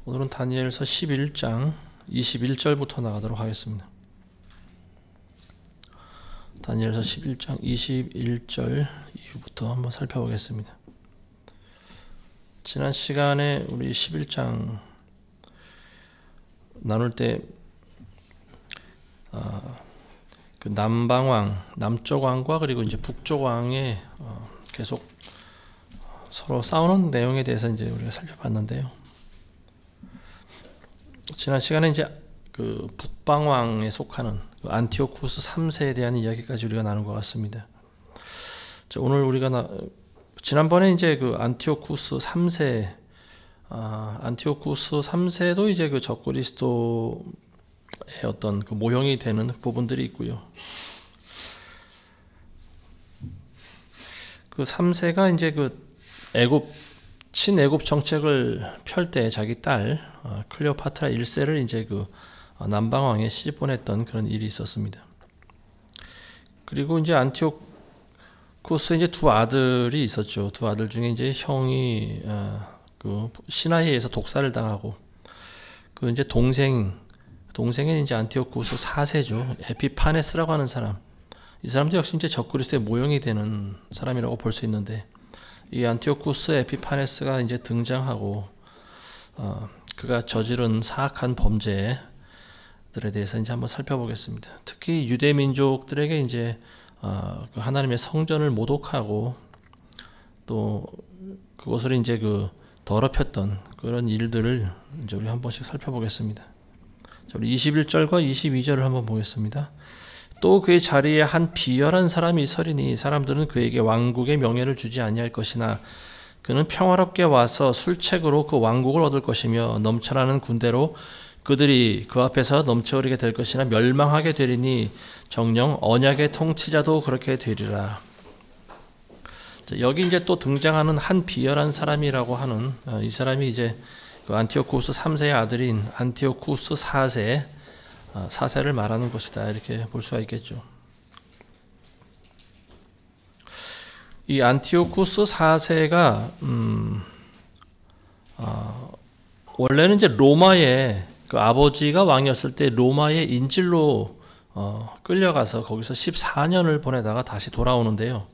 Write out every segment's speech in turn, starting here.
오늘은 다니엘서 11장 21절부터 나가도록 하겠습니다. 다니엘서 11장 21절 이후부터 한번 살펴보겠습니다. 지난 시간에 우리 11장 나눌 때 그 남방왕, 남쪽 왕과 그리고 이제 북쪽 왕의 계속 서로 싸우는 내용에 대해서 이제 우리가 살펴봤는데요. 지난 시간에 이제 그 북방왕에 속하는 그 안티오쿠스 3세에 대한 이야기까지 우리가 나눈 것 같습니다. 자, 오늘 우리가 지난번에 이제 그 안티오쿠스 3세, 안티오쿠스 3세도 이제 그 적그리스도의 어떤 그 모형이 되는 부분들이 있고요. 그 3세가 이제 그 친애굽 정책을 펼 때 자기 딸 클레오파트라 1세를 이제 그 남방왕에 시집 보냈던 그런 일이 있었습니다. 그리고 이제 안티오쿠스에 이제 두 아들이 있었죠. 두 아들 중에 이제 형이 그 시나이에서 독살을 당하고 그 이제 동생이 이제 안티오쿠스 4세죠. 에피파네스라고 하는 사람. 이 사람도 역시 이제 적그리스도의 모형이 되는 사람이라고 볼 수 있는데, 이 안티오쿠스 에피파네스가 이제 등장하고 그가 저지른 사악한 범죄들에 대해서 이제 한번 살펴보겠습니다. 특히 유대 민족들에게 이제 그 하나님의 성전을 모독하고 또 그것을 이제 그 더럽혔던 그런 일들을 이제 우리 한 번씩 살펴보겠습니다. 자, 우리 21절과 22절을 한번 보겠습니다. 또 그의 자리에 한 비열한 사람이 서리니 사람들은 그에게 왕국의 명예를 주지 아니할 것이나 그는 평화롭게 와서 술책으로 그 왕국을 얻을 것이며 넘쳐나는 군대로 그들이 그 앞에서 넘쳐흐르게 될 것이나 멸망하게 되리니 정녕 언약의 통치자도 그렇게 되리라. 자, 여기 이제 또 등장하는 한 비열한 사람이라고 하는 이 사람이 이제 그 안티오쿠스 3세의 아들인 안티오쿠스 4세를 말하는 것이다, 이렇게 볼 수가 있겠죠. 이 안티오쿠스 4세가 원래는 이제 로마의 그 아버지가 왕이었을 때 로마의 인질로 끌려가서 거기서 14년을 보내다가 다시 돌아오는데요.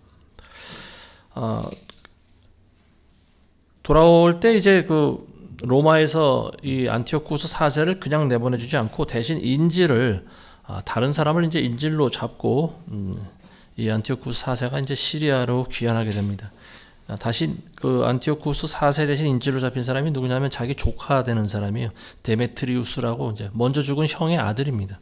돌아올 때 이제 그 로마에서 이 안티오쿠스 4세를 그냥 내보내주지 않고 대신 인질을 다른 사람을 이제 인질로 잡고 이 안티오쿠스 4세가 이제 시리아로 귀환하게 됩니다. 다시 그 안티오쿠스 4세 대신 인질로 잡힌 사람이 누구냐면 자기 조카 되는 사람이에요. 데메트리우스라고 이제 먼저 죽은 형의 아들입니다.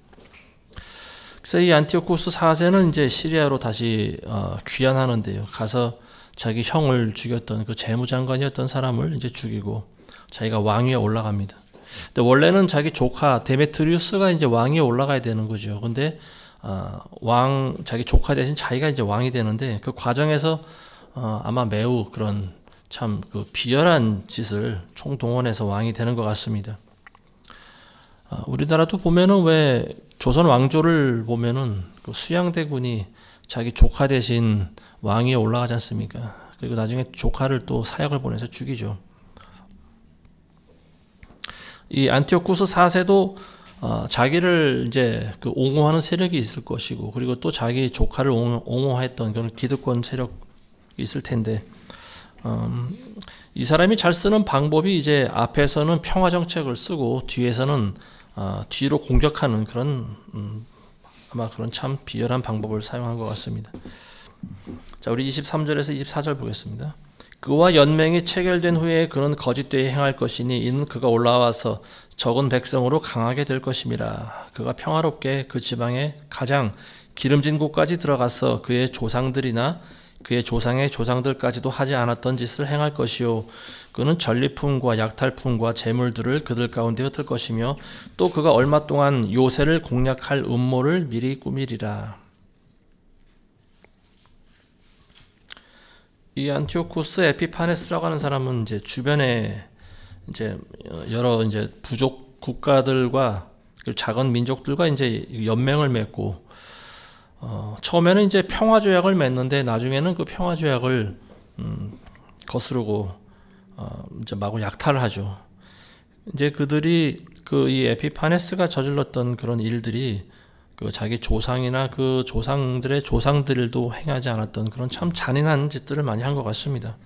그래서 이 안티오쿠스 4세는 이제 시리아로 다시 귀환하는데요. 가서 자기 형을 죽였던 그 재무장관이었던 사람을 이제 죽이고 자기가 왕위에 올라갑니다. 근데 원래는 자기 조카 데메트리우스가 이제 왕위에 올라가야 되는 거죠. 근데 자기 조카 대신 자기가 이제 왕이 되는데 그 과정에서 아마 매우 그런 참 그 비열한 짓을 총동원해서 왕이 되는 것 같습니다. 우리나라도 보면은 왜 조선 왕조를 보면은 그 수양대군이 자기 조카 대신 왕위에 올라가지 않습니까? 그리고 나중에 조카를 또 사역을 보내서 죽이죠. 이 안티오쿠스 4세도 자기를 이제 그 옹호하는 세력이 있을 것이고, 그리고 또 자기 조카를 옹호했던 그런 기득권 세력이 있을 텐데, 이 사람이 잘 쓰는 방법이 이제 앞에서는 평화 정책을 쓰고 뒤에서는 뒤로 공격하는 그런 아마 그런 참 비열한 방법을 사용한 것 같습니다. 자, 우리 23절에서 24절 보겠습니다. 그와 연맹이 체결된 후에 그는 거짓되이 행할 것이니 이는 그가 올라와서 적은 백성으로 강하게 될 것임이라. 그가 평화롭게 그 지방의 가장 기름진 곳까지 들어가서 그의 조상들이나 그의 조상의 조상들까지도 하지 않았던 짓을 행할 것이요, 그는 전리품과 약탈품과 재물들을 그들 가운데 흩을 것이며 또 그가 얼마 동안 요새를 공략할 음모를 미리 꾸미리라. 이 안티오쿠스 에피파네스라고 하는 사람은 이제 주변에 이제 여러 이제 부족 국가들과 그리고 작은 민족들과 이제 연맹을 맺고 처음에는 이제 평화 조약을 맺는데 나중에는 그 평화 조약을 거스르고 이제 마구 약탈을 하죠. 이제 그들이 이 에피파네스가 저질렀던 그런 일들이 자기 조상이나 그 조상들의 조상들도 행하지 않았던 그런 참 잔인한 짓들을 많이 한 것 같습니다.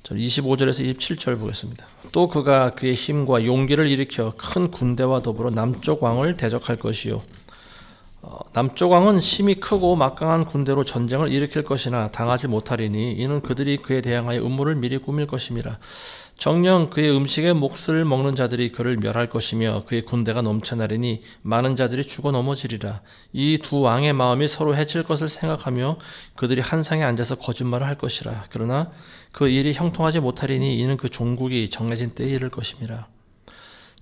25절에서 27절 보겠습니다. 또 그가 그의 힘과 용기를 일으켜 큰 군대와 더불어 남쪽 왕을 대적할 것이요. 남쪽 왕은 힘이 크고 막강한 군대로 전쟁을 일으킬 것이나 당하지 못하리니 이는 그들이 그에 대항하여 음모를 미리 꾸밀 것임이라. 정녕 그의 음식에 몫을 먹는 자들이 그를 멸할 것이며 그의 군대가 넘쳐나리니 많은 자들이 죽어 넘어지리라. 이 두 왕의 마음이 서로 해칠 것을 생각하며 그들이 한 상에 앉아서 거짓말을 할 것이라. 그러나 그 일이 형통하지 못하리니 이는 그 종국이 정해진 때에 이를 것임이라.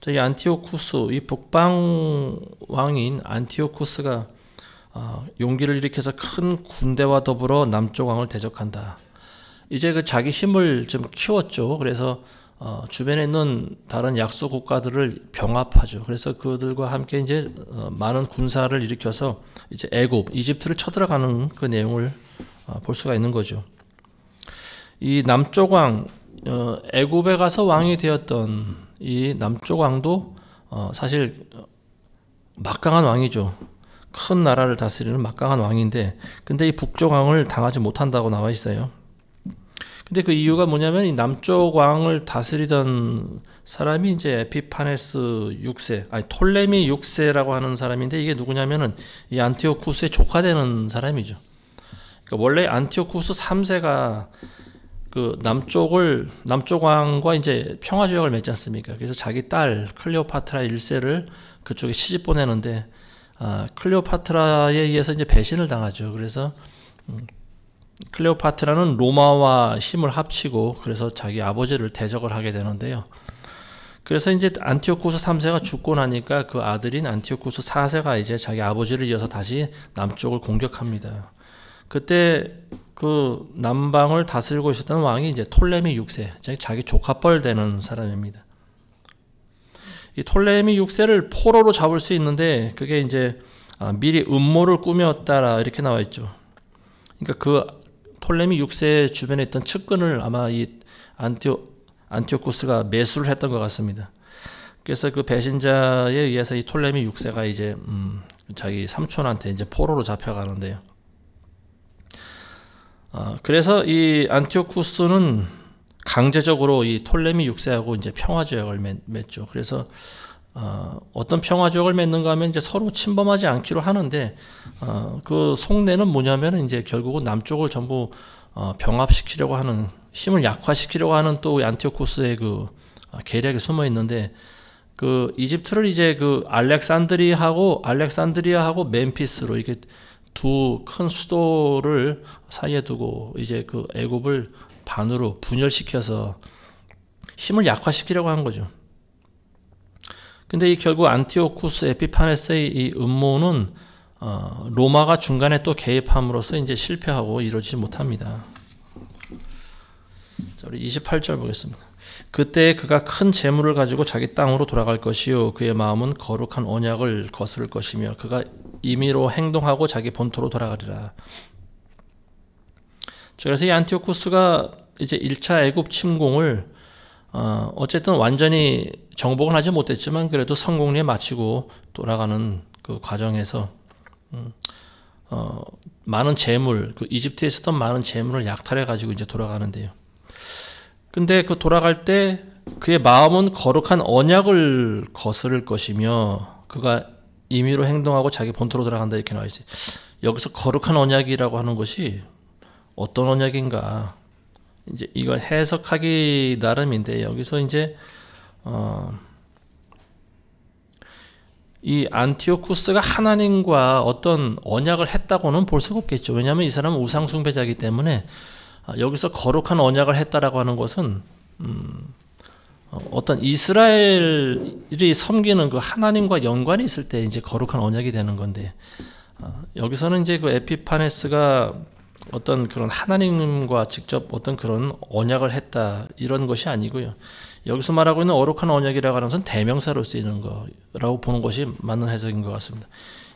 이 안티오쿠스, 이 북방 왕인 안티오쿠스가 용기를 일으켜서 큰 군대와 더불어 남쪽 왕을 대적한다. 이제 자기 힘을 좀 키웠죠. 그래서 주변에 있는 다른 약소 국가들을 병합하죠. 그래서 그들과 함께 이제 많은 군사를 일으켜서 이제 이집트를 쳐들어가는 그 내용을 볼 수가 있는 거죠. 이 남쪽 왕, 애굽에 가서 왕이 되었던 이 남쪽 왕도 사실 막강한 왕이죠. 큰 나라를 다스리는 막강한 왕인데, 근데 이 북쪽 왕을 당하지 못한다고 나와 있어요. 근데 그 이유가 뭐냐면 이 남쪽 왕을 다스리던 사람이 이제 에피파네스 6세, 톨레미 6세라고 하는 사람인데, 이게 누구냐면은 이 안티오쿠스의 조카 되는 사람이죠. 그러니까 원래 안티오쿠스 3세가 그 남쪽 왕과 이제 평화 조약을 맺지 않습니까? 그래서 자기 딸 클레오파트라 1세를 그쪽에 시집 보내는데, 클레오파트라에 의해서 이제 배신을 당하죠. 그래서 클레오파트라는 로마와 힘을 합치고 그래서 자기 아버지를 대적을 하게 되는데요. 그래서 이제 안티오쿠스 3세가 죽고 나니까 그 아들인 안티오쿠스 4세가 이제 자기 아버지를 이어서 다시 남쪽을 공격합니다. 그때 그 남방을 다스리고 있었던 왕이 이제 톨레미 6세, 자기 조카뻘 되는 사람입니다. 이 톨레미 6세를 포로로 잡을 수 있는데 그게 이제 미리 음모를 꾸몄다라 이렇게 나와 있죠. 그러니까 그 톨레미 6세 주변에 있던 측근을 아마 이 안티오쿠스가 매수를 했던 것 같습니다. 그래서 그 배신자에 의해서 이 톨레미 6세가 이제 자기 삼촌한테 이제 포로로 잡혀가는데요. 그래서 이 안티오쿠스는 강제적으로 이 톨레미 6세하고 이제 평화조약을 맺죠. 그래서 어떤 평화조약을 맺는가 하면 이제 서로 침범하지 않기로 하는데, 그 속내는 뭐냐면 이제 결국은 남쪽을 전부 병합시키려고 하는, 힘을 약화시키려고 하는 또 안티오쿠스의 그 계략이 숨어 있는데, 그 이집트를 이제 그 알렉산드리아하고 멤피스로 이렇게 두 큰 수도를 사이에 두고 이제 그 애굽을 반으로 분열시켜서 힘을 약화시키려고 한 거죠. 근데 이 결국 안티오쿠스 에피파네스의 이 음모는 로마가 중간에 또 개입함으로써 이제 실패하고 이루어지지 못합니다. 자, 우리 28절 보겠습니다. 그때 그가 큰 재물을 가지고 자기 땅으로 돌아갈 것이요 그의 마음은 거룩한 언약을 거스를 것이며 그가 임의로 행동하고 자기 본토로 돌아가리라. 그래서 이 안티오쿠스가 이제 1차 애굽 침공을 어쨌든 완전히 정복은 하지 못했지만 그래도 성공리에 마치고 돌아가는 그 과정에서 많은 재물, 그 이집트에 있었던 많은 재물을 약탈해 가지고 이제 돌아가는데요. 근데 그 돌아갈 때 그의 마음은 거룩한 언약을 거스를 것이며 그가 임의로 행동하고 자기 본토로 돌아간다 이렇게 나와 있어요. 여기서 거룩한 언약이라고 하는 것이 어떤 언약인가? 이제 이걸 해석하기 나름인데 여기서 이제 이 안티오쿠스가 하나님과 어떤 언약을 했다고는 볼 수가 없겠죠. 왜냐하면 이 사람은 우상 숭배자이기 때문에 여기서 거룩한 언약을 했다라고 하는 것은 어떤 이스라엘이 섬기는 그 하나님과 연관이 있을 때 이제 거룩한 언약이 되는 건데, 여기서는 이제 그 에피파네스가 어떤 그런 하나님과 직접 어떤 그런 언약을 했다 이런 것이 아니고요. 여기서 말하고 있는 거룩한 언약이라고 하는 것은 대명사로 쓰이는 거라고 보는 것이 맞는 해석인 것 같습니다.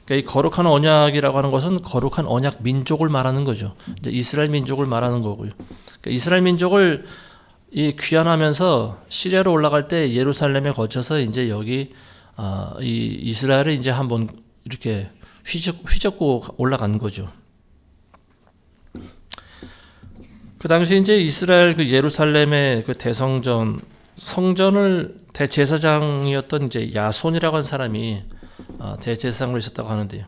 그러니까 이 거룩한 언약이라고 하는 것은 거룩한 언약 민족을 말하는 거죠. 이제 이스라엘 민족을 말하는 거고요. 그러니까 이스라엘 민족을 이 귀환하면서 시리아로 올라갈 때 예루살렘에 거쳐서 이제 여기 이 이스라엘을 이제 한번 이렇게 휘젓고 올라간 거죠. 그 당시 이제 이스라엘 그 예루살렘의 그 성전을 대제사장이었던 이제 야손이라고 하는 사람이 대제사장으로 있었다고 하는데요.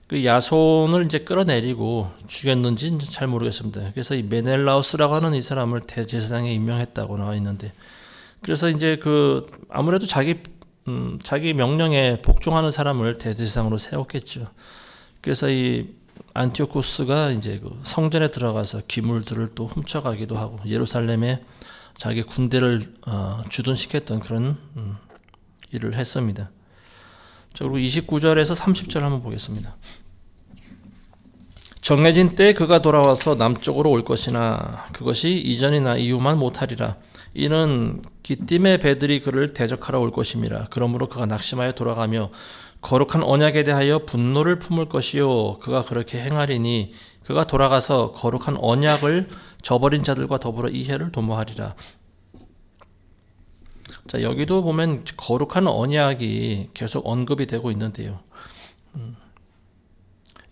그 야손을 이제 끌어내리고 죽였는지 잘 모르겠습니다. 그래서 이 메넬라우스라고 하는 이 사람을 대제사장에 임명했다고 나와 있는데, 그래서 이제 아무래도 자기 명령에 복종하는 사람을 대제사장으로 세웠겠죠. 그래서 이 안티오쿠스가 이제 그 성전에 들어가서 기물들을 또 훔쳐가기도 하고 예루살렘에 자기 군대를 주둔시켰던 그런 일을 했습니다. 자, 그리고 29절에서 30절 한번 보겠습니다. 정해진 때에 그가 돌아와서 남쪽으로 올 것이나 그것이 이전이나 이후만 못하리라. 이는 기띔의 배들이 그를 대적하러 올 것임이라. 그러므로 그가 낙심하여 돌아가며 거룩한 언약에 대하여 분노를 품을 것이요 그가 그렇게 행하리니 그가 돌아가서 거룩한 언약을 저버린 자들과 더불어 이해를 도모하리라. 자, 여기도 보면 거룩한 언약이 계속 언급이 되고 있는데요.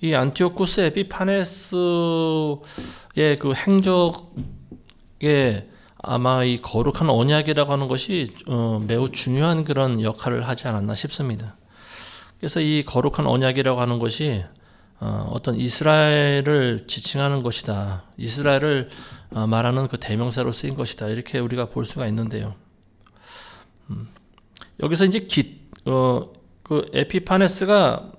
이 안티오쿠스 에피파네스의 그 행적에 아마 이 거룩한 언약이라고 하는 것이 매우 중요한 그런 역할을 하지 않았나 싶습니다. 그래서 이 거룩한 언약이라고 하는 것이 어떤 이스라엘을 지칭하는 것이다. 이스라엘을 말하는 그 대명사로 쓰인 것이다. 이렇게 우리가 볼 수가 있는데요. 여기서 이제 그 에피파네스가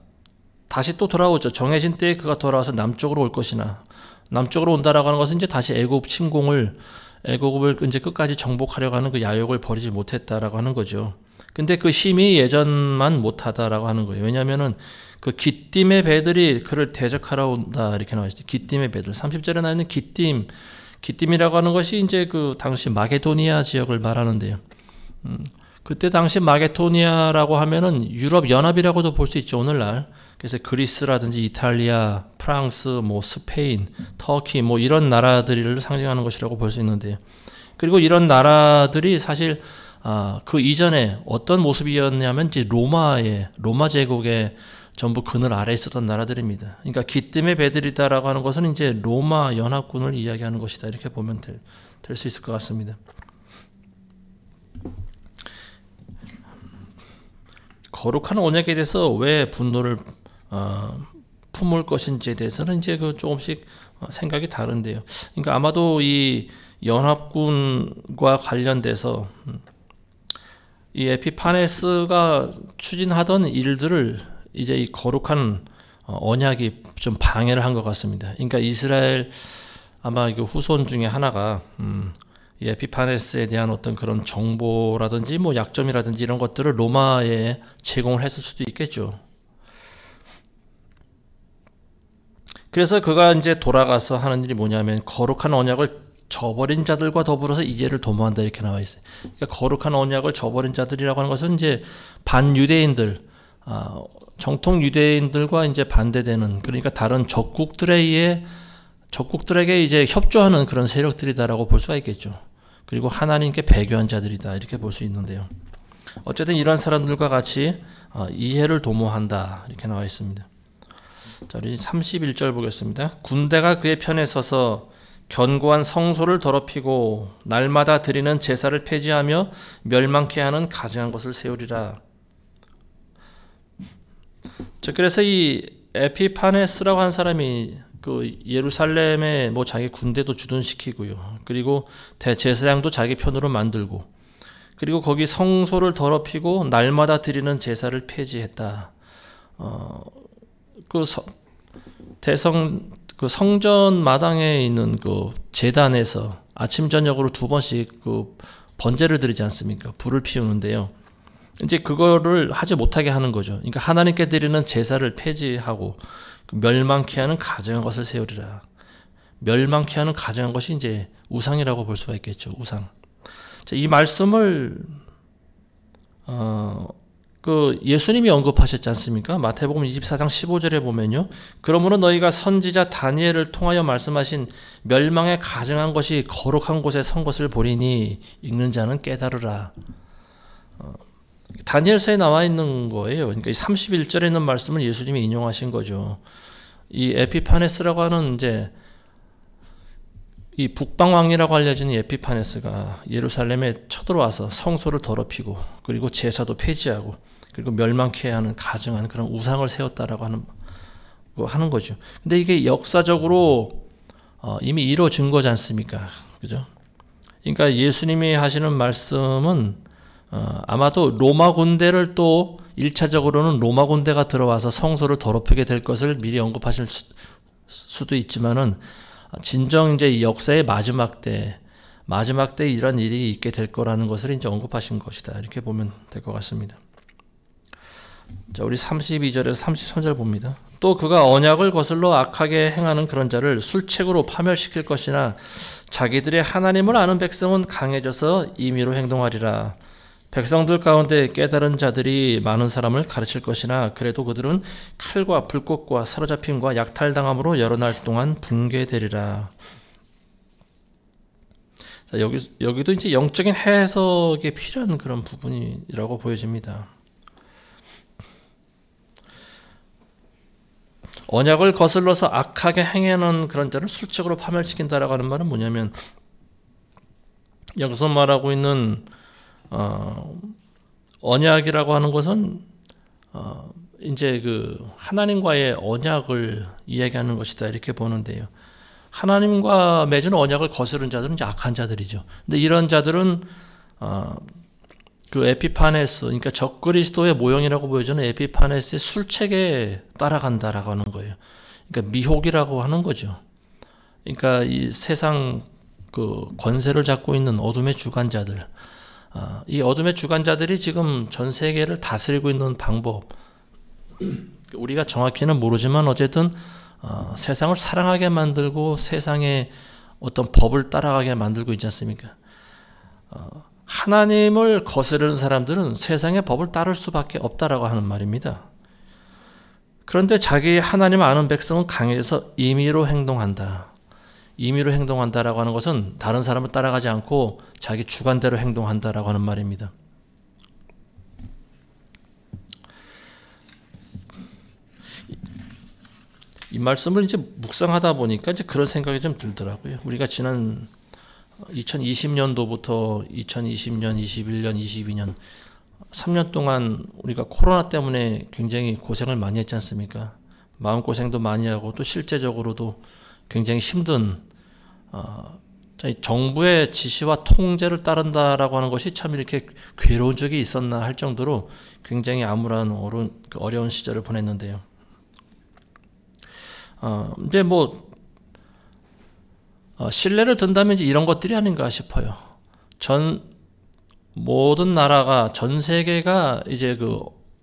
다시 또 돌아오죠. 정해진 때에 그가 돌아와서 남쪽으로 올 것이나, 남쪽으로 온다라고 하는 것은 이제 다시 애국을 이제 끝까지 정복하려고 하는 그 야욕을 버리지 못했다라고 하는 거죠. 근데 그 힘이 예전만 못하다라고 하는 거예요. 왜냐하면은 그 기띔의 배들이 그를 대적하러 온다 이렇게 나와 있어요. 기띔의 배들. 30절에 나와 있는 기띔이라고 하는 것이 이제 그 당시 마게도니아 지역을 말하는데요. 그때 당시 마게도니아라고 하면은 유럽 연합이라고도 볼 수 있죠, 오늘날. 그래서 그리스라든지 이탈리아, 프랑스, 뭐 스페인, 터키 뭐 이런 나라들을 상징하는 것이라고 볼 수 있는데요. 그리고 이런 나라들이 사실 그 이전에 어떤 모습이었냐면 이제 로마 제국의 전부 그늘 아래에 있었던 나라들입니다. 그러니까 기띔의 배들이다라고 하는 것은 이제 로마 연합군을 이야기하는 것이다 이렇게 보면 될 수 있을 것 같습니다. 거룩한 언약에 대해서 왜 분노를 품을 것인지에 대해서는 이제 그 조금씩 생각이 다른데요. 그러니까 아마도 이 연합군과 관련돼서 이 에피파네스가 추진하던 일들을 이제 이 거룩한 언약이 좀 방해를 한 것 같습니다. 그러니까 이스라엘 아마 그 후손 중에 하나가 이 에피파네스에 대한 어떤 그런 정보라든지 뭐 약점이라든지 이런 것들을 로마에 제공을 했을 수도 있겠죠. 그래서 그가 이제 돌아가서 하는 일이 뭐냐면 거룩한 언약을 저버린 자들과 더불어서 이해를 도모한다 이렇게 나와 있어요. 그러니까 거룩한 언약을 저버린 자들이라고 하는 것은 이제 반유대인들, 정통 유대인들과 이제 반대되는, 그러니까 다른 적국들에게 이제 협조하는 그런 세력들이다라고 볼 수가 있겠죠. 그리고 하나님께 배교한 자들이다 이렇게 볼 수 있는데요. 어쨌든 이런 사람들과 같이 이해를 도모한다 이렇게 나와 있습니다. 자, 우리 31절 보겠습니다. 군대가 그의 편에 서서 견고한 성소를 더럽히고 날마다 드리는 제사를 폐지하며 멸망케 하는 가증한 것을 세우리라. 자, 그래서 이 에피파네스라고 한 사람이 그 예루살렘에 뭐 자기 군대도 주둔시키고요. 그리고 대제사장도 자기 편으로 만들고, 그리고 거기 성소를 더럽히고 날마다 드리는 제사를 폐지했다. 그 성전 마당에 있는 그 제단에서 아침 저녁으로 2번씩 그 번제를 드리지 않습니까? 불을 피우는데요. 이제 그거를 하지 못하게 하는 거죠. 그러니까 하나님께 드리는 제사를 폐지하고 멸망케 하는 가증한 것을 세우리라. 멸망케 하는 가증한 것이 이제 우상이라고 볼 수가 있겠죠. 우상. 자, 이 말씀을 그 예수님이 언급하셨지 않습니까? 마태복음 24장 15절에 보면요. 그러므로 너희가 선지자 다니엘을 통하여 말씀하신 멸망에 가증한 것이 거룩한 곳에 선 것을 보리니 읽는 자는 깨달으라. 다니엘서에 나와 있는 거예요. 그러니까 31절에 있는 말씀을 예수님이 인용하신 거죠. 이 에피파네스라고 하는 이제 이 북방왕이라고 알려지는 에피파네스가 예루살렘에 쳐들어와서 성소를 더럽히고 그리고 제사도 폐지하고 그리고 멸망케 하는 가증한 그런 우상을 세웠다라고 하는 거죠. 근데 이게 역사적으로 이미 이루어진 거지 않습니까? 그죠? 그러니까 예수님이 하시는 말씀은 아마도 로마 군대를 또 1차적으로는 로마 군대가 들어와서 성소를 더럽히게 될 것을 미리 언급하실 수도 있지만은 진정 이제 역사의 마지막 때 이런 일이 있게 될 거라는 것을 이제 언급하신 것이다. 이렇게 보면 될 것 같습니다. 자, 우리 32절에서 33절 봅니다. 또 그가 언약을 거슬러 악하게 행하는 그런 자를 술책으로 파멸시킬 것이나 자기들의 하나님을 아는 백성은 강해져서 임의로 행동하리라. 백성들 가운데 깨달은 자들이 많은 사람을 가르칠 것이나 그래도 그들은 칼과 불꽃과 사로잡힘과 약탈당함으로 여러 날 동안 붕괴되리라. 자, 여기도 이제 영적인 해석이 필요한 그런 부분이라고 보여집니다. 언약을 거슬러서 악하게 행하는 그런 자를 술책으로 파멸시킨다라고 하는 말은 뭐냐면 여기서 말하고 있는 언약이라고 하는 것은 이제 그 하나님과의 언약을 이야기하는 것이다 이렇게 보는데요. 하나님과 맺은 언약을 거스른 자들은 이제 악한 자들이죠. 근데 이런 자들은 그 에피파네스, 그러니까 적그리스도의 모형이라고 보여지는 에피파네스의 술책에 따라간다라고 하는 거예요. 그러니까 미혹이라고 하는 거죠. 그러니까 이 세상 그 권세를 잡고 있는 어둠의 주관자들, 이 어둠의 주관자들이 지금 전 세계를 다스리고 있는 방법, 우리가 정확히는 모르지만 어쨌든 세상을 사랑하게 만들고 세상의 어떤 법을 따라가게 만들고 있지 않습니까? 하나님을 거스르는 사람들은 세상의 법을 따를 수밖에 없다라고 하는 말입니다. 그런데 자기 하나님 아는 백성은 강해져서 임의로 행동한다. 임의로 행동한다라고 하는 것은 다른 사람을 따라가지 않고 자기 주관대로 행동한다라고 하는 말입니다. 이 말씀을 이제 묵상하다 보니까 이제 그런 생각이 좀 들더라고요. 우리가 지난 2020년도부터 2020년, 21년, 22년 3년 동안 우리가 코로나 때문에 굉장히 고생을 많이 했지 않습니까? 마음고생도 많이 하고 또 실제적으로도 굉장히 힘든 정부의 지시와 통제를 따른다라고 하는 것이 참 이렇게 괴로운 적이 있었나 할 정도로 굉장히 암울한 어려운 시절을 보냈는데요. 이제 신뢰를 든다면 이제 이런 것들이 아닌가 싶어요. 모든 나라가, 전 세계가 이제 그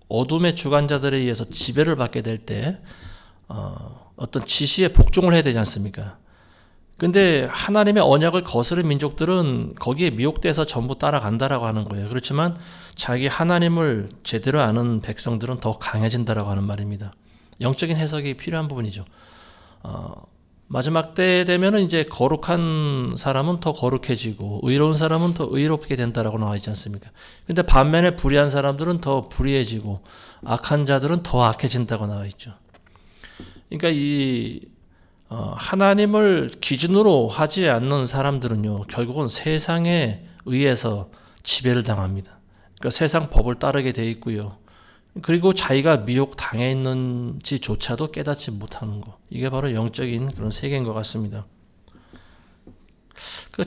어둠의 주관자들에 의해서 지배를 받게 될 때, 어떤 지시에 복종을 해야 되지 않습니까? 근데 하나님의 언약을 거스른 민족들은 거기에 미혹돼서 전부 따라간다라고 하는 거예요. 그렇지만 자기 하나님을 제대로 아는 백성들은 더 강해진다라고 하는 말입니다. 영적인 해석이 필요한 부분이죠. 마지막 때 되면은 이제 거룩한 사람은 더 거룩해지고 의로운 사람은 더 의롭게 된다라고 나와 있지 않습니까? 근데 반면에 불의한 사람들은 더 불의해지고 악한 자들은 더 악해진다고 나와 있죠. 그러니까 하나님을 기준으로 하지 않는 사람들은요, 결국은 세상에 의해서 지배를 당합니다. 그러니까 세상 법을 따르게 돼 있고요. 그리고 자기가 미혹 당해 있는지조차도 깨닫지 못하는 거. 이게 바로 영적인 그런 세계인 것 같습니다.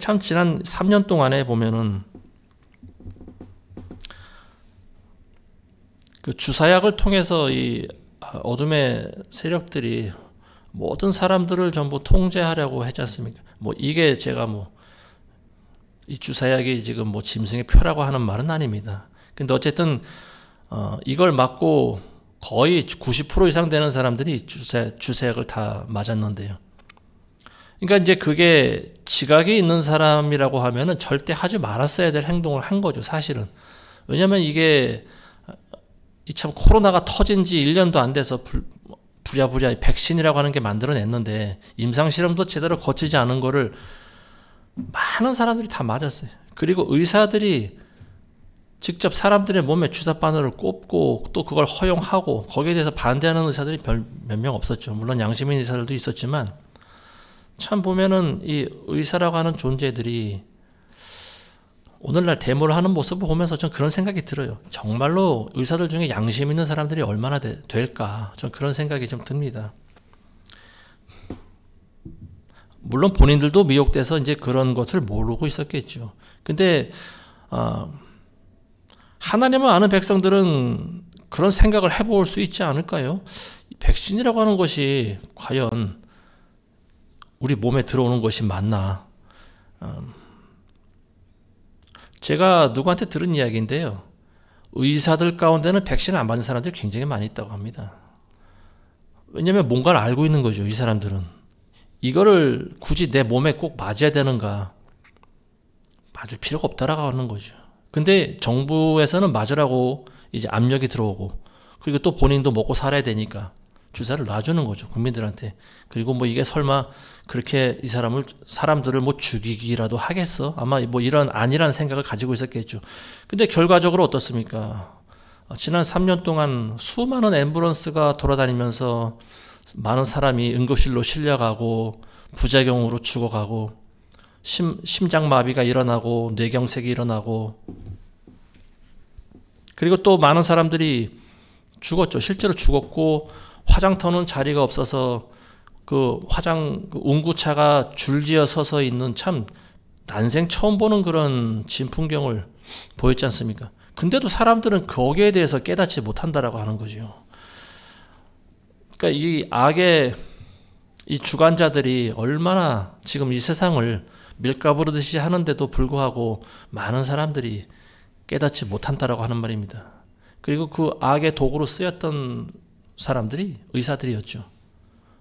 참 지난 3년 동안에 보면은 그 주사약을 통해서 이 어둠의 세력들이 모든 사람들을 전부 통제하려고 했지 않습니까? 이게 제가 이 주사약이 지금 짐승의 표라고 하는 말은 아닙니다. 근데 어쨌든 이걸 맞고 거의 90% 이상 되는 사람들이 주사약을 다 맞았는데요. 그러니까 이제 그게 지각이 있는 사람이라고 하면은 절대 하지 말았어야 될 행동을 한 거죠, 사실은. 왜냐하면 이게 이 참 코로나가 터진 지 1년도 안 돼서 부랴부랴 백신이라고 하는 게 만들어냈는데 임상실험도 제대로 거치지 않은 거를 많은 사람들이 다 맞았어요. 그리고 의사들이 직접 사람들의 몸에 주사바늘을 꼽고 또 그걸 허용하고 거기에 대해서 반대하는 의사들이 몇 명 없었죠. 물론 양심인 의사들도 있었지만 참 보면은 이 의사라고 하는 존재들이 오늘날 데모를 하는 모습을 보면서 전 그런 생각이 들어요. 정말로 의사들 중에 양심 있는 사람들이 얼마나 될까? 전 그런 생각이 좀 듭니다. 물론 본인들도 미혹돼서 이제 그런 것을 모르고 있었겠죠. 근데 하나님을 아는 백성들은 그런 생각을 해볼 수 있지 않을까요? 백신이라고 하는 것이 과연 우리 몸에 들어오는 것이 맞나? 제가 누구한테 들은 이야기인데요. 의사들 가운데는 백신을 안 맞는 사람들이 굉장히 많이 있다고 합니다. 왜냐하면 뭔가를 알고 있는 거죠. 이 사람들은. 이거를 굳이 내 몸에 꼭 맞아야 되는가? 맞을 필요가 없다라고 하는 거죠. 근데 정부에서는 맞으라고 이제 압력이 들어오고 그리고 또 본인도 먹고 살아야 되니까 주사를 놔주는 거죠. 국민들한테. 그리고 뭐 이게 설마 그렇게 이 사람들을 뭐 죽이기라도 하겠어? 아마 뭐 이런 아니란 생각을 가지고 있었겠죠. 근데 결과적으로 어떻습니까? 지난 3년 동안 수많은 앰뷸런스가 돌아다니면서 많은 사람이 응급실로 실려가고 부작용으로 죽어가고 심장마비가 일어나고 뇌경색이 일어나고 그리고 또 많은 사람들이 죽었죠. 실제로 죽었고 화장터는 자리가 없어서 그 운구차가 줄지어 서서 있는 참 난생 처음 보는 그런 진풍경을 보였지 않습니까? 근데도 사람들은 거기에 대해서 깨닫지 못한다라고 하는 거죠. 그러니까 이 악의 이 주관자들이 얼마나 지금 이 세상을 밀가부르듯이 하는데도 불구하고 많은 사람들이 깨닫지 못한다라고 하는 말입니다. 그리고 그 악의 도구로 쓰였던 사람들이 의사들이었죠.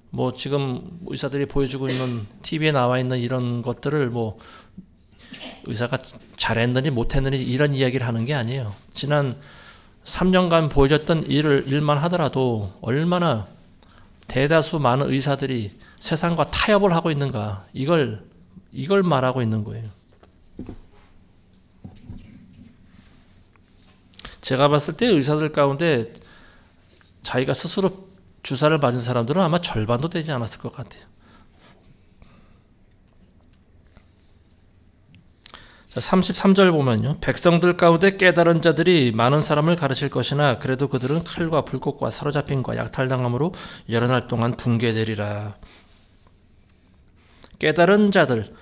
뭐 지금 의사들이 보여주고 있는 TV에 나와 있는 이런 것들을 뭐 의사가 잘했느니 못했느니 이런 이야기를 하는 게 아니에요. 지난 3년간 보여줬던 일만 하더라도 얼마나 대다수 많은 의사들이 세상과 타협을 하고 있는가 이걸 말하고 있는 거예요. 제가 봤을 때 의사들 가운데 자기가 스스로 주사를 맞은 사람들은 아마 절반도 되지 않았을 것 같아요. 자, 33절 보면요. 백성들 가운데 깨달은 자들이 많은 사람을 가르칠 것이나 그래도 그들은 칼과 불꽃과 사로잡힘과 약탈당함으로 여러 날 동안 붕괴되리라. 깨달은 자들,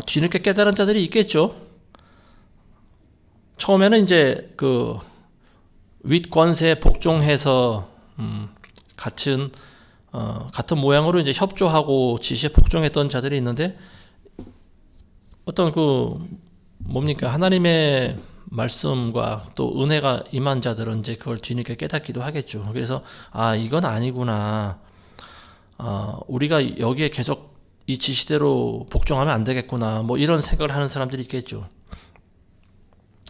뒤늦게 깨달은 자들이 있겠죠. 처음에는 이제 그 윗권세에 복종해서 같은 모양으로 이제 협조하고 지시에 복종했던 자들이 있는데 어떤 뭡니까 하나님의 말씀과 또 은혜가 임한 자들은 이제 그걸 뒤늦게 깨닫기도 하겠죠. 그래서 이건 아니구나. 우리가 여기에 계속 이 지시대로 복종하면 안 되겠구나. 뭐 이런 생각을 하는 사람들이 있겠죠.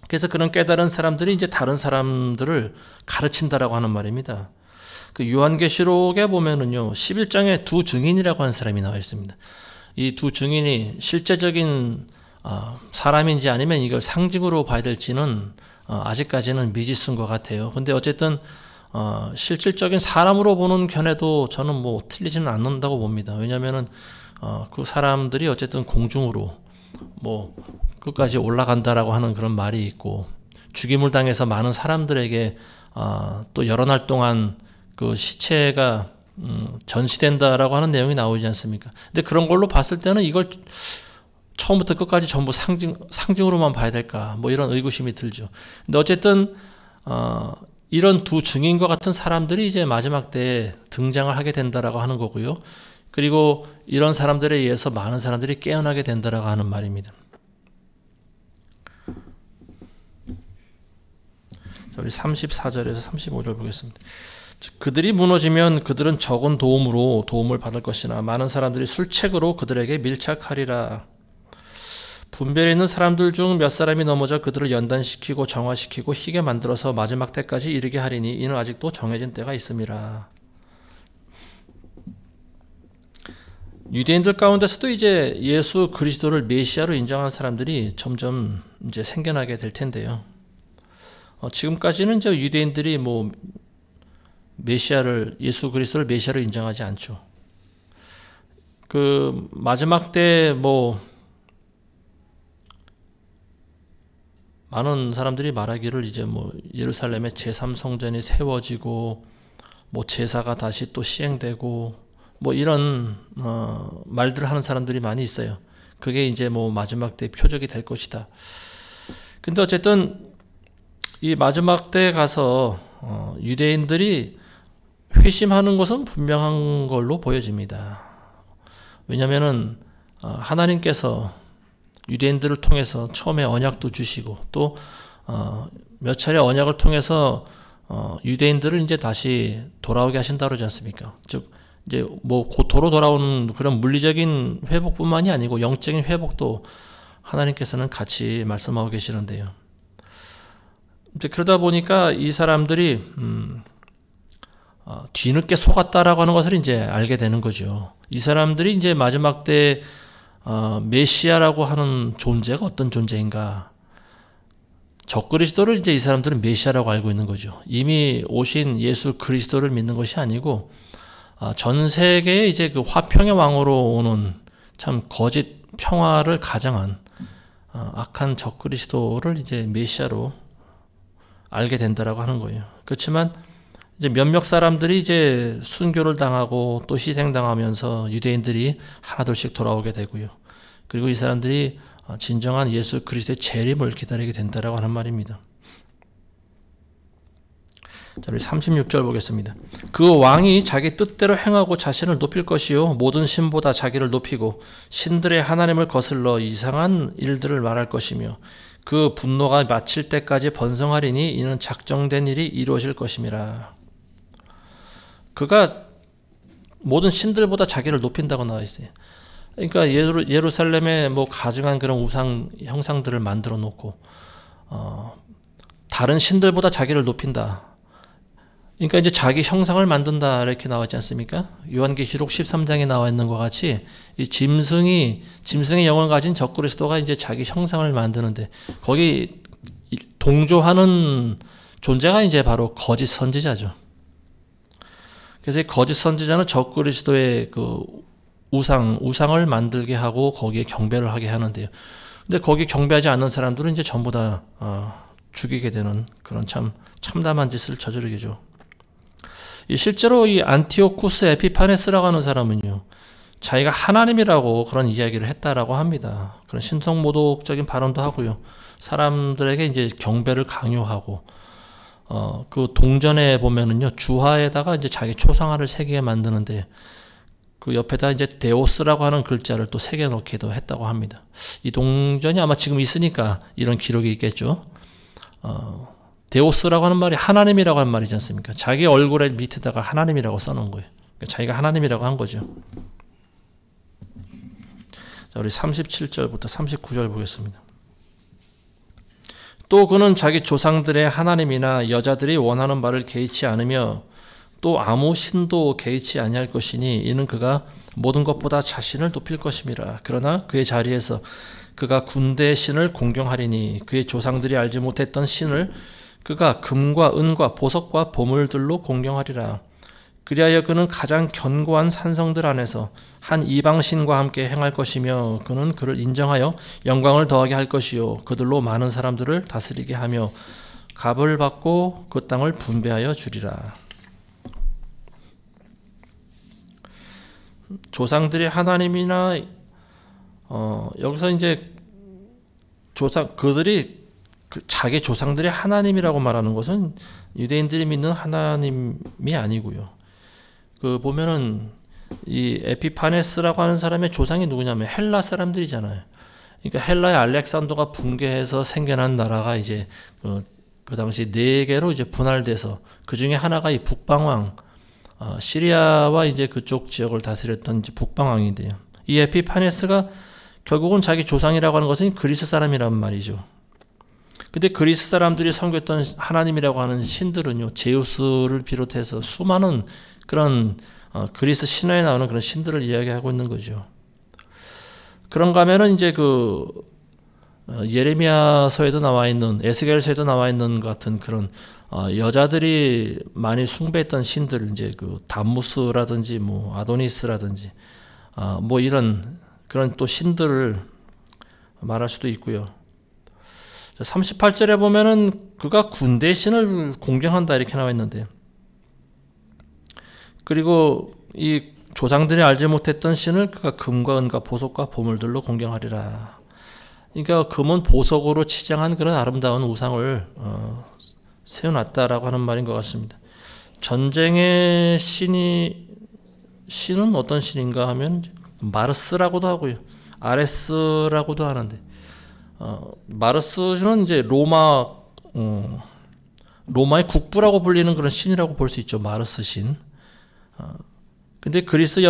그래서 그런 깨달은 사람들이 이제 다른 사람들을 가르친다라고 하는 말입니다. 그 요한계시록에 보면은요, 11장에 두 증인이라고 하는 사람이 나와 있습니다. 이 두 증인이 실제적인 사람인지 아니면 이걸 상징으로 봐야 될지는 아직까지는 미지수인 것 같아요. 근데 어쨌든 실질적인 사람으로 보는 견해도 저는 뭐 틀리지는 않는다고 봅니다. 왜냐하면은 그 사람들이 어쨌든 공중으로 뭐 끝까지 올라간다라고 하는 그런 말이 있고 죽임을 당해서 많은 사람들에게 또 여러 날 동안 그 시체가 전시된다라고 하는 내용이 나오지 않습니까? 근데 그런 걸로 봤을 때는 이걸 처음부터 끝까지 전부 상징으로만 봐야 될까? 뭐 이런 의구심이 들죠. 근데 어쨌든 이런 두 증인과 같은 사람들이 이제 마지막 때에 등장을 하게 된다라고 하는 거고요. 그리고 이런 사람들에 의해서 많은 사람들이 깨어나게 된다라고 하는 말입니다. 자, 우리 34절에서 35절 보겠습니다. 그들이 무너지면 그들은 적은 도움을 받을 것이나 많은 사람들이 술책으로 그들에게 밀착하리라. 분별에 있는 사람들 중 몇 사람이 넘어져 그들을 연단시키고 정화시키고 희게 만들어서 마지막 때까지 이르게 하리니 이는 아직도 정해진 때가 있음이라. 유대인들 가운데서도 이제 예수 그리스도를 메시아로 인정하는 사람들이 점점 이제 생겨나게 될 텐데요. 지금까지는 이제 유대인들이 뭐 예수 그리스도를 메시아로 인정하지 않죠. 그 마지막 때 뭐 많은 사람들이 말하기를 이제 뭐 예루살렘의 제3성전이 세워지고 뭐 제사가 다시 또 시행되고 뭐 이런 말들을 하는 사람들이 많이 있어요. 그게 이제 뭐 마지막 때 표적이 될 것이다. 근데 어쨌든 이 마지막 때 가서 유대인들이 회심하는 것은 분명한 걸로 보여집니다. 왜냐하면은 하나님께서 유대인들을 통해서 처음에 언약도 주시고 또 몇 차례 언약을 통해서 유대인들을 이제 다시 돌아오게 하신다 그러지 않습니까? 즉 이제 뭐 고토로 돌아오는 그런 물리적인 회복뿐만이 아니고 영적인 회복도 하나님께서는 같이 말씀하고 계시는데요. 이제 그러다 보니까 이 사람들이 뒤늦게 속았다라고 하는 것을 이제 알게 되는 거죠. 이 사람들이 이제 마지막 때 메시아라고 하는 존재가 어떤 존재인가? 적그리스도를 이제 이 사람들은 메시아라고 알고 있는 거죠. 이미 오신 예수 그리스도를 믿는 것이 아니고 전 세계에 이제 그 화평의 왕으로 오는 참 거짓 평화를 가장한 악한 적그리스도를 이제 메시아로 알게 된다라고 하는 거예요. 그렇지만 이제 몇몇 사람들이 이제 순교를 당하고 또 희생당하면서 유대인들이 하나둘씩 돌아오게 되고요. 그리고 이 사람들이 진정한 예수 그리스도의 재림을 기다리게 된다라고 하는 말입니다. 자, 우리 36절 보겠습니다. 그 왕이 자기 뜻대로 행하고 자신을 높일 것이요 모든 신보다 자기를 높이고 신들의 하나님을 거슬러 이상한 일들을 말할 것이며 그 분노가 마칠 때까지 번성하리니 이는 작정된 일이 이루어질 것임이라. 그가 모든 신들보다 자기를 높인다고 나와 있어요. 그러니까 예루살렘에 뭐 가증한 그런 우상 형상들을 만들어 놓고 다른 신들보다 자기를 높인다. 그러니까 이제 자기 형상을 만든다 이렇게 나와 있지 않습니까? 요한계시록 13장에 나와 있는 것 같이 이 짐승의 영을 가진 적그리스도가 이제 자기 형상을 만드는데 거기 동조하는 존재가 이제 바로 거짓 선지자죠. 그래서 이 거짓 선지자는 적그리스도의 그 우상을 만들게 하고 거기에 경배를 하게 하는데요. 근데 거기에 경배하지 않는 사람들은 이제 전부 다 죽이게 되는 그런 참 참담한 짓을 저지르게죠. 실제로 이 안티오쿠스 에피파네스라고 하는 사람은요, 자기가 하나님이라고 그런 이야기를 했다라고 합니다. 그런 신성모독적인 발언도 하고요. 사람들에게 이제 경배를 강요하고, 그 동전에 보면은요, 주화에다가 이제 자기 초상화를 새기게 만드는데, 그 옆에다 이제 데오스라고 하는 글자를 또 새겨 넣기도 했다고 합니다. 이 동전이 아마 지금 있으니까 이런 기록이 있겠죠. 데오스라고 하는 말이 하나님이라고 하는 말이지 않습니까? 자기 얼굴에 밑에다가 하나님이라고 써놓은 거예요. 그러니까 자기가 하나님이라고 한 거죠. 자, 우리 37절부터 39절 보겠습니다. 또 그는 자기 조상들의 하나님이나 여자들이 원하는 바를 개의치 않으며 또 아무 신도 개의치 아니할 것이니 이는 그가 모든 것보다 자신을 높일 것임이라. 그러나 그의 자리에서 그가 군대의 신을 공경하리니 그의 조상들이 알지 못했던 신을 그가 금과 은과 보석과 보물들로 공경하리라. 그리하여 그는 가장 견고한 산성들 안에서 한 이방신과 함께 행할 것이며 그는 그를 인정하여 영광을 더하게 할 것이요 그들로 많은 사람들을 다스리게 하며 값을 받고 그 땅을 분배하여 주리라. 조상들의 하나님이나 여기서 이제 그들이 자기 조상들의 하나님이라고 말하는 것은 유대인들이 믿는 하나님이 아니고요. 그 보면은 이 에피파네스라고 하는 사람의 조상이 누구냐면 헬라 사람들이잖아요. 그러니까 헬라의 알렉산더가 붕괴해서 생겨난 나라가 이제 그 당시 네 개로 이제 분할돼서 그 중에 하나가 이 북방왕 시리아와 이제 그쪽 지역을 다스렸던 이제 북방왕인데요. 이 에피파네스가 결국은 자기 조상이라고 하는 것은 그리스 사람이란 말이죠. 근데 그리스 사람들이 섬겼던 하나님이라고 하는 신들은요, 제우스를 비롯해서 수많은 그런 그리스 신화에 나오는 그런 신들을 이야기하고 있는 거죠. 그런가 하면은 이제 예레미야서에도 나와 있는, 에스겔서에도 나와 있는 것 같은 그런 여자들이 많이 숭배했던 신들, 이제 담무스라든지 아도니스라든지 이런 그런 또 신들을 말할 수도 있고요. 38절에 보면은 그가 군대 신을 공경한다 이렇게 나와 있는데, 그리고 이 조상들이 알지 못했던 신을 그가 금과 은과 보석과 보물들로 공경하리라. 그러니까 금은 보석으로 치장한 그런 아름다운 우상을 세워놨다라고 하는 말인 것 같습니다. 전쟁의 신은 어떤 신인가 하면 마르스라고도 하고요, 아레스라고도 하는데, 마르스는 이제 로마의 국부라고 불리는 그런 신이라고 볼 수 있죠. 마르스 신. 근데 그리스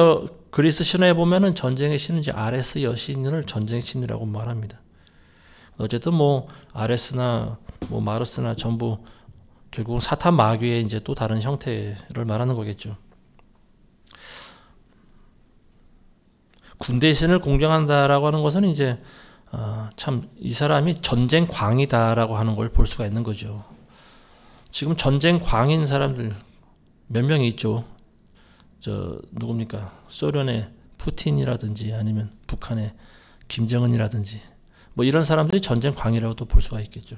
신화에 보면은 전쟁의 신은 이제 아레스 여신을 전쟁의 신이라고 말합니다. 어쨌든 아레스나 마르스나 전부 결국은 사탄 마귀의 이제 또 다른 형태를 말하는 거겠죠. 군대 신을 공경한다라고 하는 것은 이제 참 이 사람이 전쟁 광이다라고 하는 걸 볼 수가 있는 거죠. 지금 전쟁 광인 사람들 몇 명이 있죠. 누굽니까? 소련의 푸틴이라든지 아니면 북한의 김정은이라든지 이런 사람들이 전쟁 광이라고도 볼 수가 있겠죠.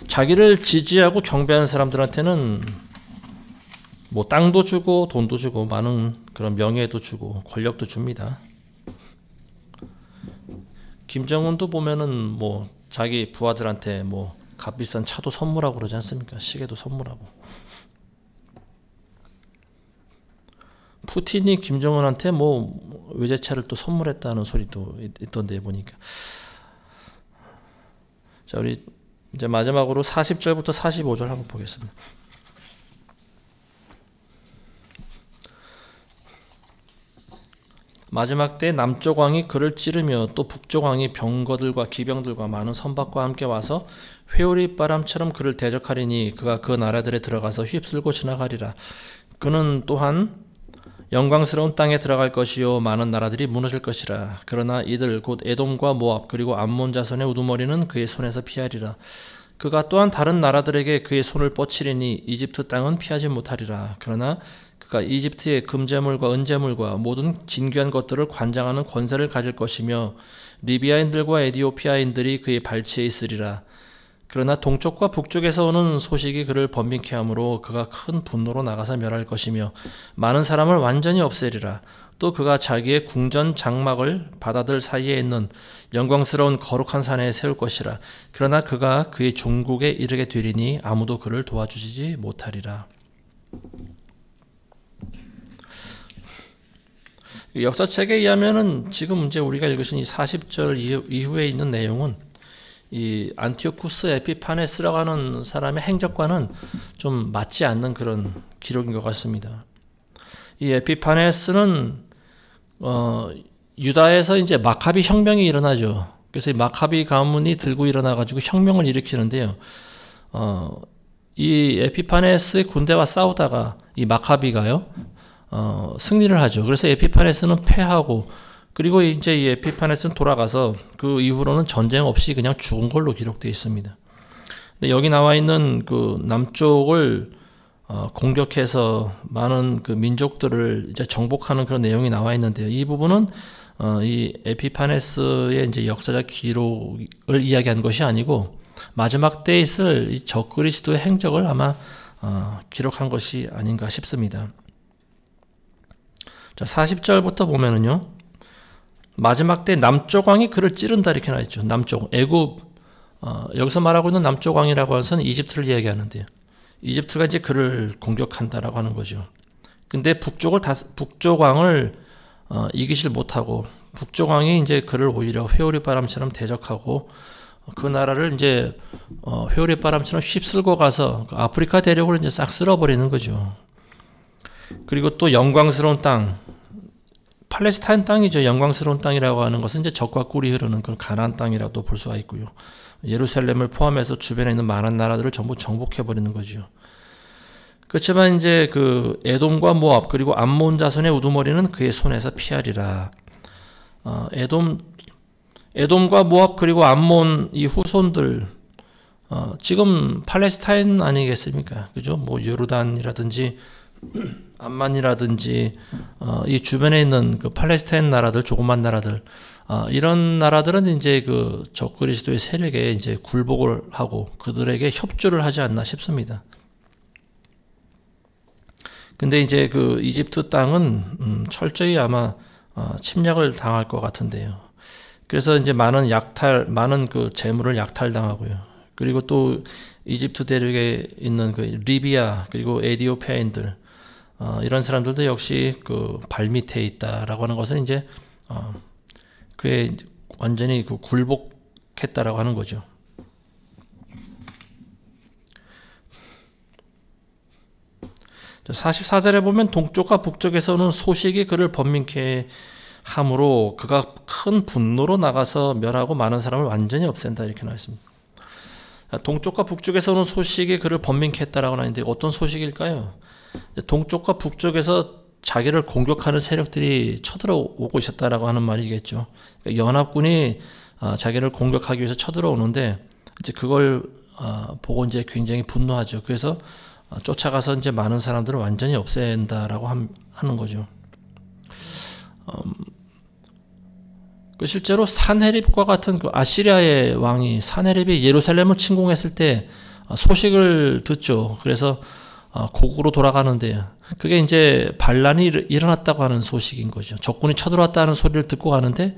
자기를 지지하고 경배하는 사람들한테는 땅도 주고 돈도 주고 많은 그런 명예도 주고 권력도 줍니다. 김정은도 보면은 자기 부하들한테 값비싼 차도 선물하고 그러지 않습니까? 시계도 선물하고. 푸틴이 김정은한테 외제차를 또 선물했다는 소리도 있던데 보니까. 자, 우리 이제 마지막으로 40절부터 45절 한번 보겠습니다. 마지막 때 남쪽 왕이 그를 찌르며 또 북쪽 왕이 병거들과 기병들과 많은 선박과 함께 와서 회오리 바람처럼 그를 대적하리니 그가 그 나라들에 들어가서 휩쓸고 지나가리라. 그는 또한 영광스러운 땅에 들어갈 것이요 많은 나라들이 무너질 것이라. 그러나 이들 곧 에돔과 모압 그리고 암몬 자손의 우두머리는 그의 손에서 피하리라. 그가 또한 다른 나라들에게 그의 손을 뻗치리니 이집트 땅은 피하지 못하리라. 그러나 그가 이집트의 금제물과 은제물과 모든 진귀한 것들을 관장하는 권세를 가질 것이며 리비아인들과 에디오피아인들이 그의 발치에 있으리라. 그러나 동쪽과 북쪽에서 오는 소식이 그를 번민케 하므로 그가 큰 분노로 나가서 멸할 것이며 많은 사람을 완전히 없애리라. 또 그가 자기의 궁전 장막을 바다들 사이에 있는 영광스러운 거룩한 산에 세울 것이라. 그러나 그가 그의 종국에 이르게 되리니 아무도 그를 도와주지 못하리라. 역사책에 의하면은 지금 이제 우리가 읽으신 이 40절 이후에 있는 내용은 이 안티오쿠스 에피파네스라고 하는 사람의 행적과는 좀 맞지 않는 그런 기록인 것 같습니다. 이 에피파네스는 유다에서 이제 마카비 혁명이 일어나죠. 그래서 이 마카비 가문이 들고 일어나 가지고 혁명을 일으키는데요. 이 에피파네스의 군대와 싸우다가 이 마카비가요, 승리를 하죠. 그래서 에피파네스는 패하고, 그리고 이제 이 에피파네스는 돌아가서 그 이후로는 전쟁 없이 그냥 죽은 걸로 기록되어 있습니다. 근데 여기 나와 있는 그 남쪽을 공격해서 많은 그 민족들을 이제 정복하는 그런 내용이 나와 있는데요. 이 부분은 이 에피파네스의 이제 역사적 기록을 이야기한 것이 아니고 마지막 때에 있을 이 적그리스도의 행적을 아마 기록한 것이 아닌가 싶습니다. 자, 40절부터 보면은요, 마지막 때 남쪽 왕이 그를 찌른다 이렇게 나와 있죠. 남쪽, 애굽, 여기서 말하고 있는 남쪽 왕이라고 하는 것은 이집트를 이야기하는데요. 이집트가 이제 그를 공격한다라고 하는 거죠. 근데 북쪽 왕을 이기질 못하고 북쪽 왕이 이제 그를 오히려 회오리 바람처럼 대적하고 그 나라를 이제 회오리 바람처럼 휩쓸고 가서 아프리카 대륙을 이제 싹 쓸어버리는 거죠. 그리고 또 영광스러운 땅, 팔레스타인 땅이죠. 영광스러운 땅이라고 하는 것은 이제 젖과 꿀이 흐르는 그런 가나안 땅이라도 볼 수가 있고요. 예루살렘을 포함해서 주변에 있는 많은 나라들을 전부 정복해 버리는 거죠. 그렇지만 이제 그 에돔과 모압 그리고 암몬 자손의 우두머리는 그의 손에서 피하리라. 에돔과 모압 그리고 암몬 이 후손들 지금 팔레스타인 아니겠습니까? 그죠? 뭐 요르단이라든지 암만이라든지 이 주변에 있는 그 팔레스타인 나라들, 조그만 나라들, 이런 나라들은 이제 그 적그리스도의 세력에 이제 굴복을 하고 그들에게 협조를 하지 않나 싶습니다. 근데 이제 그 이집트 땅은 철저히 아마 침략을 당할 것 같은데요. 그래서 이제 많은 그 재물을 약탈당하고요. 그리고 또 이집트 대륙에 있는 그 리비아 그리고 에디오피아인들 이런 사람들도 역시 그 발밑에 있다라고 하는 것은 이제 그에 완전히 그 굴복했다라고 하는 거죠. 자, 44절에 보면 동쪽과 북쪽에서는 소식이 그를 번민케 함으로 그가 큰 분노로 나가서 멸하고 많은 사람을 완전히 없앤다 이렇게 나와 있습니다. 동쪽과 북쪽에서는 소식이 그를 번민케 했다라고 하는데 어떤 소식일까요? 동쪽과 북쪽에서 자기를 공격하는 세력들이 쳐들어오고 있었다라고 하는 말이겠죠. 그러니까 연합군이 자기를 공격하기 위해서 쳐들어오는데 이제 그걸 보고 이제 굉장히 분노하죠. 그래서 쫓아가서 이제 많은 사람들을 완전히 없앤다라고 하는 거죠. 실제로 산헤립과 같은 그 아시리아의 왕이 산헤립이 예루살렘을 침공했을 때 소식을 듣죠. 그래서 고국으로 돌아가는데 그게 이제 반란이 일어났다고 하는 소식인 거죠. 적군이 쳐들어왔다는 소리를 듣고 가는데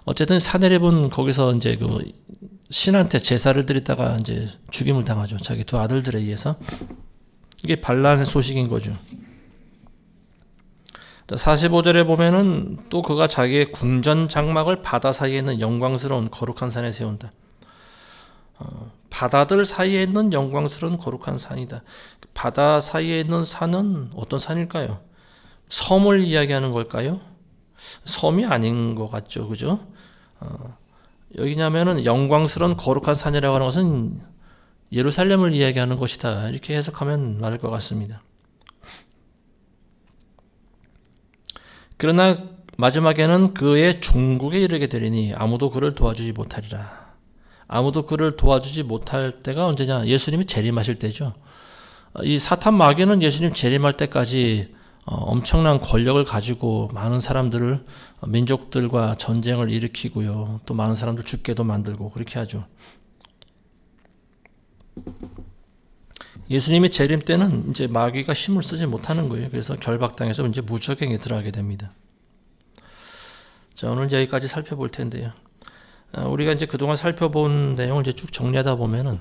어쨌든 산헤립은 거기서 이제 그 신한테 제사를 드리다가 이제 죽임을 당하죠. 자기 두 아들들에 의해서. 이게 반란의 소식인 거죠. 45절에 보면은 또 그가 자기의 궁전 장막을 바다 사이에 있는 영광스러운 거룩한 산에 세운다. 바다들 사이에 있는 영광스러운 거룩한 산이다. 바다 사이에 있는 산은 어떤 산일까요? 섬을 이야기하는 걸까요? 섬이 아닌 것 같죠, 그죠? 여기냐면은 영광스러운 거룩한 산이라고 하는 것은 예루살렘을 이야기하는 것이다. 이렇게 해석하면 맞을 것 같습니다. 그러나 마지막에는 그의 종국에 이르게 되리니 아무도 그를 도와주지 못하리라. 아무도 그를 도와주지 못할 때가 언제냐? 예수님이 재림하실 때죠. 이 사탄 마귀는 예수님 재림할 때까지 엄청난 권력을 가지고 많은 사람들을 민족들과 전쟁을 일으키고요. 또 많은 사람들 죽게도 만들고 그렇게 하죠. 예수님이 재림 때는 이제 마귀가 힘을 쓰지 못하는 거예요. 그래서 결박당해서 이제 무적행에 들어가게 됩니다. 자, 오늘 이제 여기까지 살펴볼 텐데요. 우리가 이제 그동안 살펴본 내용을 이제 쭉 정리하다 보면은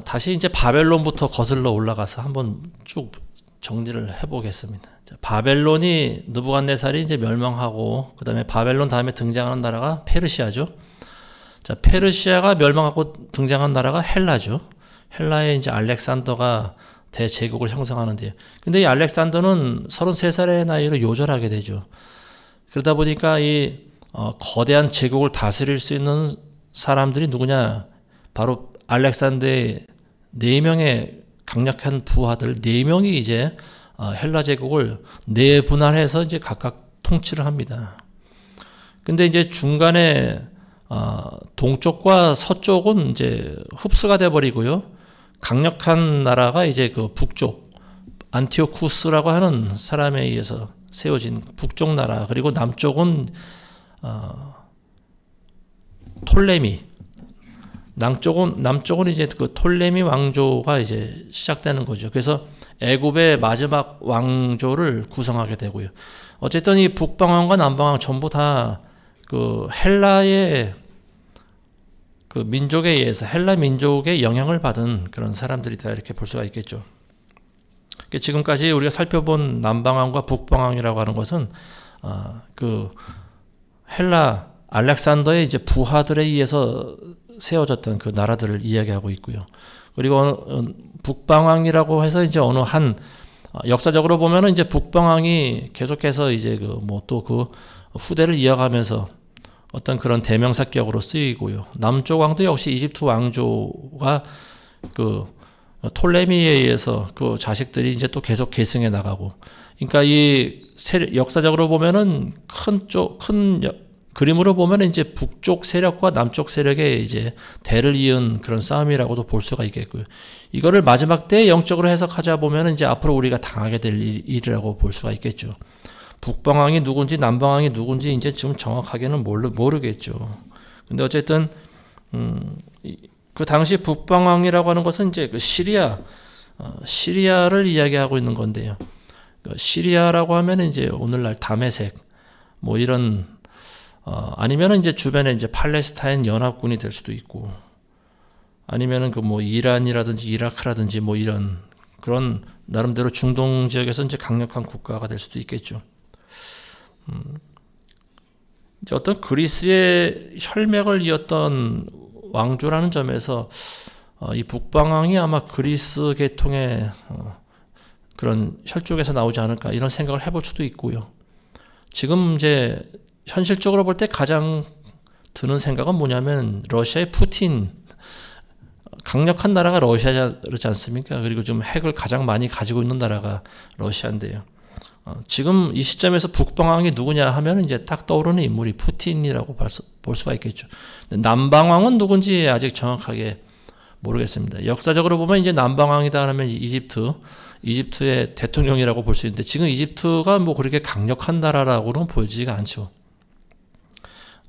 다시 이제 바벨론부터 거슬러 올라가서 한번 쭉 정리를 해보겠습니다. 자, 바벨론이 느부갓네살이 이제 멸망하고 그 다음에 바벨론 다음에 등장하는 나라가 페르시아죠. 자, 페르시아가 멸망하고 등장한 나라가 헬라죠. 헬라의 이제 알렉산더가 대제국을 형성하는데요. 근데 이 알렉산더는 33살의 나이로 요절하게 되죠. 그러다 보니까 이 거대한 제국을 다스릴 수 있는 사람들이 누구냐? 바로 알렉산더의 4명의 강력한 부하들 4명이 이제 헬라 제국을 내분할해서 이제 각각 통치를 합니다. 근데 이제 중간에 동쪽과 서쪽은 이제 흡수가 돼 버리고요. 강력한 나라가 이제 그 북쪽 안티오쿠스라고 하는 사람에 의해서 세워진 북쪽 나라, 그리고 남쪽은 톨레미, 남쪽은 이제 그 톨레미 왕조가 이제 시작되는 거죠. 그래서 애굽의 마지막 왕조를 구성하게 되고요. 어쨌든 이 북방왕과 남방왕 전부 다 그 헬라의 그 민족에 의해서 헬라 민족의 영향을 받은 그런 사람들이다 이렇게 볼 수가 있겠죠. 지금까지 우리가 살펴본 남방왕과 북방왕이라고 하는 것은 그 헬라 알렉산더의 이제 부하들에 의해서 세워졌던 그 나라들을 이야기하고 있고요. 그리고 북방왕이라고 해서 이제 어느 한 역사적으로 보면은 이제 북방왕이 계속해서 이제 그 후대를 이어가면서 어떤 그런 대명사격으로 쓰이고요. 남쪽 왕도 역시 이집트 왕조가 그 톨레미에 의해서 그 자식들이 이제 또 계속 계승해 나가고. 그러니까 역사적으로 보면은 큰 그림으로 보면은 이제 북쪽 세력과 남쪽 세력의 이제 대를 이은 그런 싸움이라고도 볼 수가 있겠고요. 이거를 마지막 때 영적으로 해석하자 보면은 이제 앞으로 우리가 당하게 될 일이라고 볼 수가 있겠죠. 북방왕이 누군지 남방왕이 누군지 이제 지금 정확하게는 모르겠죠. 근데 어쨌든 그 당시 북방왕이라고 하는 것은 이제 그 시리아를 이야기하고 있는 건데요. 시리아라고 하면 이제 오늘날 다메섹 뭐 이런 아니면은 이제 주변에 이제 팔레스타인 연합군이 될 수도 있고, 아니면은 그 뭐 이란이라든지 이라크라든지 뭐 이런 그런 나름대로 중동 지역에서 이제 강력한 국가가 될 수도 있겠죠. 이제 어떤 그리스의 혈맥을 이었던 왕조라는 점에서 이 북방왕이 아마 그리스 계통의 그런 혈족에서 나오지 않을까 이런 생각을 해볼 수도 있고요. 지금 이제 현실적으로 볼 때 가장 드는 생각은 뭐냐면 러시아의 푸틴, 강력한 나라가 러시아지 않습니까? 그리고 지금 핵을 가장 많이 가지고 있는 나라가 러시아인데요. 지금 이 시점에서 북방왕이 누구냐 하면 이제 딱 떠오르는 인물이 푸틴이라고 볼 수가 있겠죠. 남방왕은 누군지 아직 정확하게 모르겠습니다. 역사적으로 보면 이제 남방왕이다 하면 이집트의 대통령이라고 볼 수 있는데, 지금 이집트가 뭐 그렇게 강력한 나라라고는 보여지지가 않죠.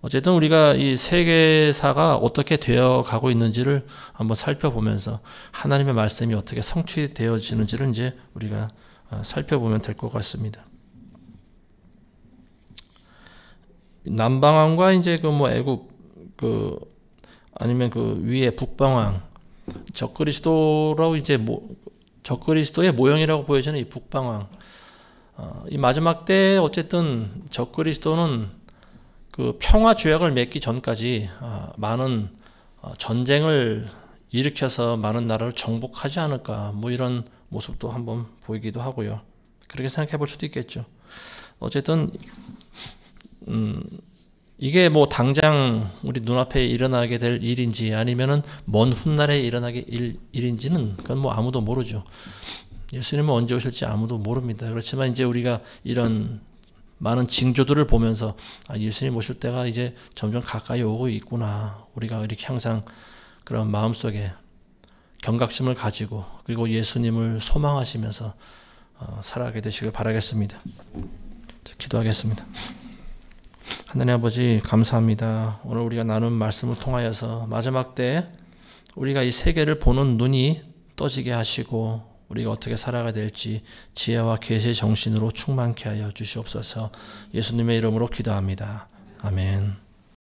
어쨌든 우리가 이 세계사가 어떻게 되어 가고 있는지를 한번 살펴보면서 하나님의 말씀이 어떻게 성취되어지는지를 이제 우리가 살펴보면 될 것 같습니다. 남방왕과 이제 그 뭐 애굽 아니면 그 위에 북방왕, 적그리스도라고 이제 적그리스도의 모형이라고 보여지는 이 북방왕. 이 마지막 때 어쨌든 적그리스도는 그 평화 조약을 맺기 전까지 많은 전쟁을 일으켜서 많은 나라를 정복하지 않을까, 뭐 이런 모습도 한번 보이기도 하고요. 그렇게 생각해 볼 수도 있겠죠. 어쨌든 이게 뭐 당장 우리 눈앞에 일어나게 될 일인지 아니면은 먼 훗날에 일어나게 일인지는 그건 뭐 아무도 모르죠. 예수님은 언제 오실지 아무도 모릅니다. 그렇지만 이제 우리가 이런 많은 징조들을 보면서 예수님 오실 때가 이제 점점 가까이 오고 있구나. 우리가 이렇게 항상 그런 마음속에 경각심을 가지고 그리고 예수님을 소망하시면서 살아가게 되시길 바라겠습니다. 기도하겠습니다. 하나님 아버지 감사합니다. 오늘 우리가 나눈 말씀을 통하여서 마지막 때 우리가 이 세계를 보는 눈이 떠지게 하시고 우리가 어떻게 살아가야 될지 지혜와 계시의 정신으로 충만케 하여 주시옵소서. 예수님의 이름으로 기도합니다. 아멘.